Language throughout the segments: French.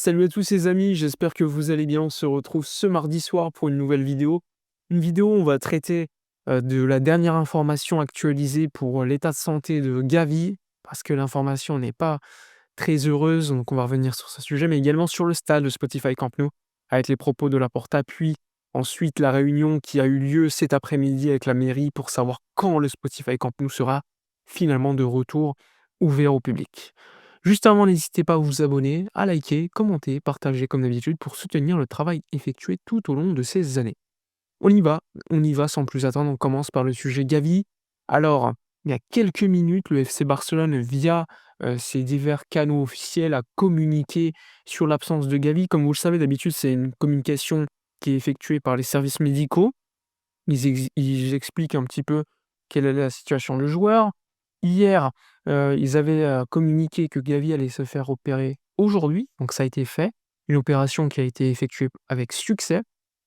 Salut à tous les amis, j'espère que vous allez bien. On se retrouve ce mardi soir pour une nouvelle vidéo. Une vidéo où on va traiter de la dernière information actualisée pour l'état de santé de Gavi, parce que l'information n'est pas très heureuse, donc on va revenir sur ce sujet, mais également sur le stade de Spotify Camp Nou, avec les propos de Laporta, puis ensuite la réunion qui a eu lieu cet après-midi avec la mairie pour savoir quand le Spotify Camp Nou sera finalement de retour ouvert au public. Juste avant, n'hésitez pas à vous abonner, à liker, commenter, partager comme d'habitude pour soutenir le travail effectué tout au long de ces années. On y va sans plus attendre, on commence par le sujet Gavi. Alors, il y a quelques minutes, le FC Barcelone, via ses divers canaux officiels, a communiqué sur l'absence de Gavi. Comme vous le savez, d'habitude, c'est une communication qui est effectuée par les services médicaux. Ils expliquent un petit peu quelle est la situation du joueur. Hier, ils avaient, communiqué que Gavi allait se faire opérer aujourd'hui, donc ça a été fait. Une opération qui a été effectuée avec succès.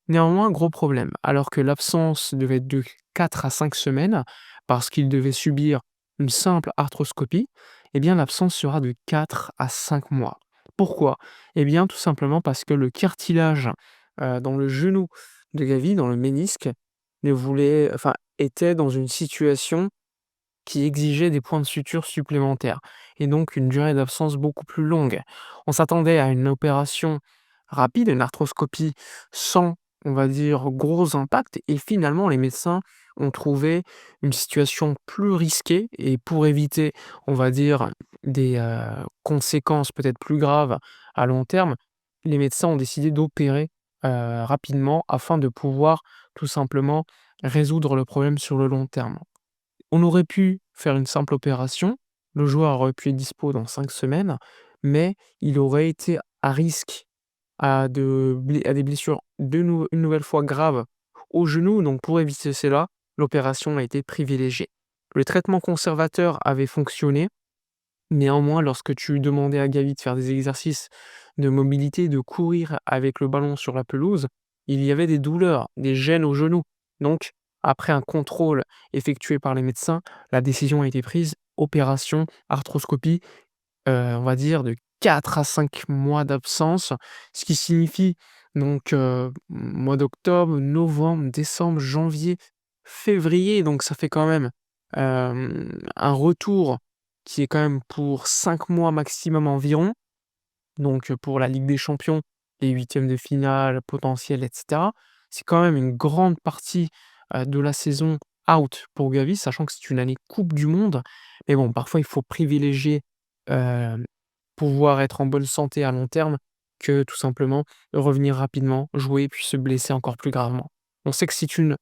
Néanmoins, gros problème, alors que l'absence devait être de 4 à 5 semaines, parce qu'il devait subir une simple arthroscopie, eh bien l'absence sera de 4 à 5 mois. Pourquoi? Eh bien tout simplement parce que le cartilage, dans le genou de Gavi, dans le ménisque, était dans une situation qui exigeait des points de suture supplémentaires et donc une durée d'absence beaucoup plus longue. On s'attendait à une opération rapide, une arthroscopie sans, on va dire, gros impact et finalement les médecins ont trouvé une situation plus risquée et pour éviter, on va dire, des conséquences peut-être plus graves à long terme, les médecins ont décidé d'opérer rapidement afin de pouvoir tout simplement résoudre le problème sur le long terme. On aurait pu faire une simple opération, le joueur aurait pu être dispo dans 5 semaines, mais il aurait été à risque à des blessures une nouvelle fois graves au genou, donc pour éviter cela, l'opération a été privilégiée. Le traitement conservateur avait fonctionné, néanmoins lorsque tu demandais à Gavi de faire des exercices de mobilité, de courir avec le ballon sur la pelouse, il y avait des douleurs, des gênes au genou. Donc, après un contrôle effectué par les médecins, la décision a été prise, opération, arthroscopie, on va dire de 4 à 5 mois d'absence, ce qui signifie donc, mois d'octobre, novembre, décembre, janvier, février, donc ça fait quand même, un retour qui est quand même pour 5 mois maximum environ. Donc, pour la Ligue des champions, les huitièmes de finale potentiels et cetera. C'est quand même une grande partie, de la saison out pour Gavi, sachant que c'est une année coupe du monde. Mais bon, parfois il faut privilégier, hem, pouvoir être en bonne santé à long terme que tout simplement revenir rapidement, jouer puis se blesser encore plus gravement. On sait que c'est une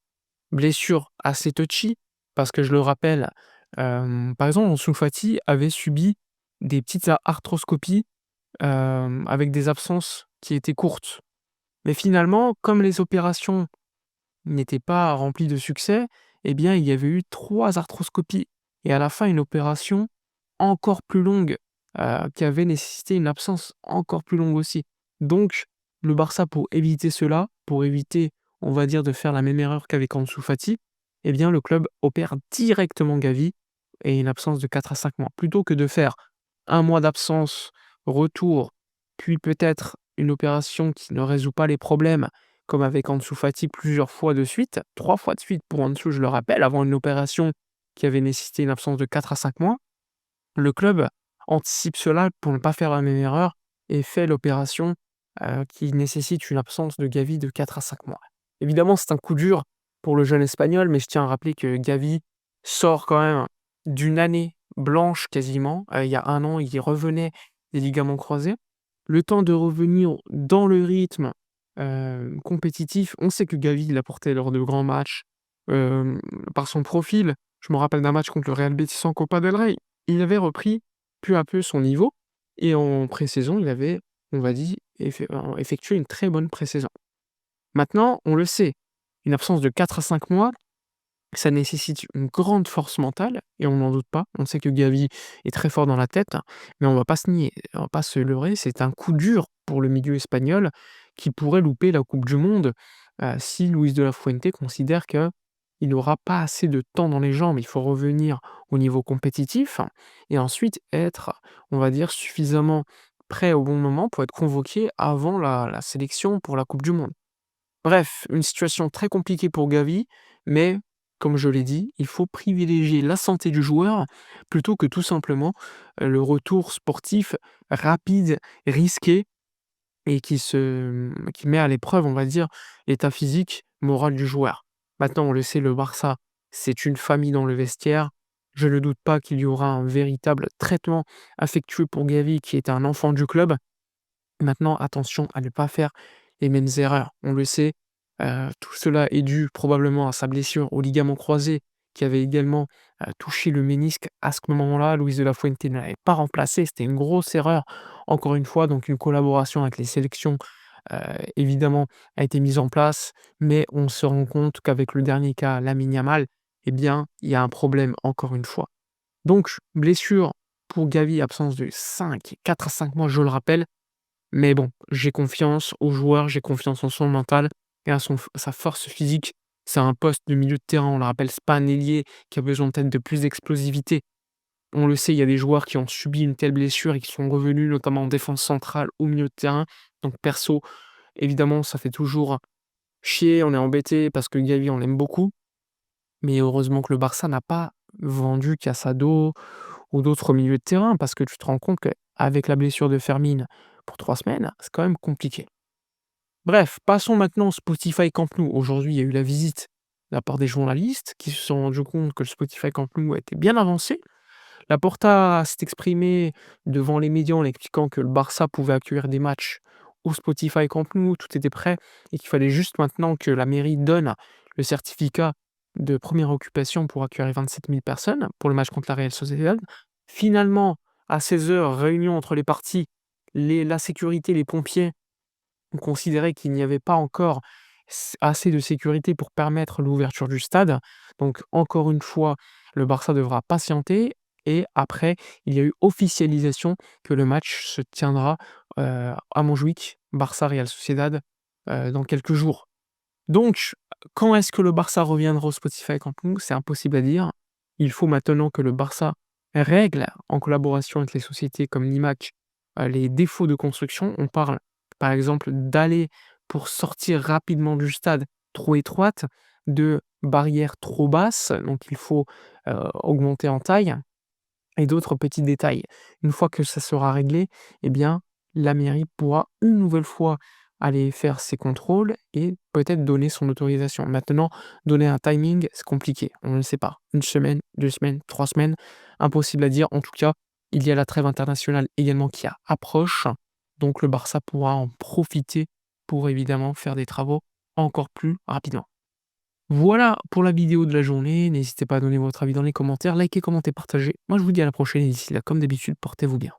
blessure assez touchy parce que je le rappelle, par exemple, Ansu Fati avait subi des petites arthroscopies avec des absences qui étaient courtes. Mais finalement, comme les opérations n'étaient pas remplies de succès, eh bien, il y avait eu 3 arthroscopies et à la fin, une opération encore plus longue, qui avait nécessité une absence encore plus longue aussi. Donc le Barça, pour éviter cela, pour éviter, on va dire, de faire la même erreur qu'avec Ansu Fati, eh bien, le club opère directement Gavi et une absence de 4 à 5 mois. Plutôt que de faire un mois d'absence, retour, puis peut-être une opération qui ne résout pas les problèmes, comme avec Ansu Fati plusieurs fois de suite, 3 fois de suite pour Ansu, je le rappelle, avant une opération qui avait nécessité une absence de 4 à 5 mois. Le club anticipe cela pour ne pas faire la même erreur et fait l'opération, qui nécessite une absence de Gavi de 4 à 5 mois. Évidemment, c'est un coup dur pour le jeune Espagnol, mais je tiens à rappeler que Gavi sort quand même d'une année blanche quasiment. Il y a 1 an, il revenait des ligaments croisés. Le temps de revenir dans le rythme, compétitif, on sait que Gavi il apportait lors de grands matchs, hem, par son profil. Je me rappelle d'un match contre le Real Betis en Copa del Rey. Il avait repris peu à peu son niveau et en pré-saison, il avait, on va dire, effectué une très bonne pré-saison. Maintenant, on le sait, une absence de 4 à 5 mois, ça nécessite une grande force mentale et on n'en doute pas. On sait que Gavi est très fort dans la tête, mais on va pas se nier, on va pas se leurrer, c'est un coup dur pour le milieu espagnol qui pourrait louper la coupe du monde, si Luis de la Fuente considère qu'il n'aura pas assez de temps dans les jambes. Il faut revenir au niveau compétitif et ensuite être, on va dire, suffisamment prêt au bon moment pour être convoqué avant la sélection pour la coupe du monde. Bref, une situation très compliquée pour Gavi, mais comme je l'ai dit, il faut privilégier la santé du joueur plutôt que tout simplement, le retour sportif rapide, risqué et qui met à l'épreuve, on va dire, l'état physique, moral du joueur. Maintenant, on le sait, le Barça, c'est une famille dans le vestiaire. Je ne doute pas qu'il y aura un véritable traitement affectueux pour Gavi, qui est un enfant du club. Maintenant, attention à ne pas faire les mêmes erreurs. On le sait, tout cela est dû probablement à sa blessure au ligament croisé qui avait également, touché le ménisque à ce moment-là. Luis de la Fuente ne l'avait pas remplacé, c'était une grosse erreur. Encore une fois, donc une collaboration avec les sélections, heu, évidemment a été mise en place, mais on se rend compte qu'avec le dernier cas, Lamine Yamal, eh bien, il y a un problème encore une fois. Donc blessure pour Gavi, absence de 4 à 5 mois, je le rappelle. Mais bon, j'ai confiance au joueur, j'ai confiance en son mental et à sa force physique. C'est un poste de milieu de terrain, on le rappelle, c'est pas un ailier qui a besoin peut-être de plus d'explosivité. On le sait, il y a des joueurs qui ont subi une telle blessure et qui sont revenus, notamment en défense centrale, au milieu de terrain. Donc perso, évidemment, ça fait toujours chier, on est embêté parce que Gavi, on l'aime beaucoup. Mais heureusement que le Barça n'a pas vendu Casado ou d'autres milieux de terrain parce que tu te rends compte qu'avec la blessure de Fermin pour 3 semaines, c'est quand même compliqué. Bref, passons maintenant au Spotify Camp Nou. Aujourd'hui, il y a eu la visite de la part des journalistes qui se sont rendus compte que le Spotify Camp Nou était bien avancé. Laporta s'est exprimé devant les médias en expliquant que le Barça pouvait accueillir des matchs au Spotify Camp Nou, tout était prêt et qu'il fallait juste maintenant que la mairie donne le certificat de première occupation pour accueillir 27 000 personnes pour le match contre la Real Sociedad. Finalement, à 16 heures, réunion entre les parties, la sécurité, les pompiers on considérait qu'il n'y avait pas encore assez de sécurité pour permettre l'ouverture du stade. Donc encore une fois, le Barça devra patienter et après, il y a eu officialisation que le match se tiendra, à Montjuïc, Barça-Real Sociedad, dans quelques jours. Donc, quand est-ce que le Barça reviendra au Spotify Camp Nou? C'est impossible à dire. Il faut maintenant que le Barça règle, en collaboration avec les sociétés comme Nimac, les défauts de construction. On parle, par exemple, d'allées pour sortir rapidement du stade trop étroites, de barrières trop basses, donc il faut, augmenter en taille et d'autres petits détails. Une fois que ça sera réglé, eh bien, la mairie pourra une nouvelle fois aller faire ses contrôles et peut-être donner son autorisation. Maintenant, donner un timing, c'est compliqué, on ne le sait pas. Une semaine, 2 semaines, 3 semaines, impossible à dire. En tout cas, il y a la trêve internationale également qui approche, donc le Barça pourra en profiter pour évidemment faire des travaux encore plus rapidement. Voilà pour la vidéo de la journée. N'hésitez pas à donner votre avis dans les commentaires, likez, commentez, partagez. Moi, je vous dis à la prochaine et d'ici là, comme d'habitude, portez-vous bien.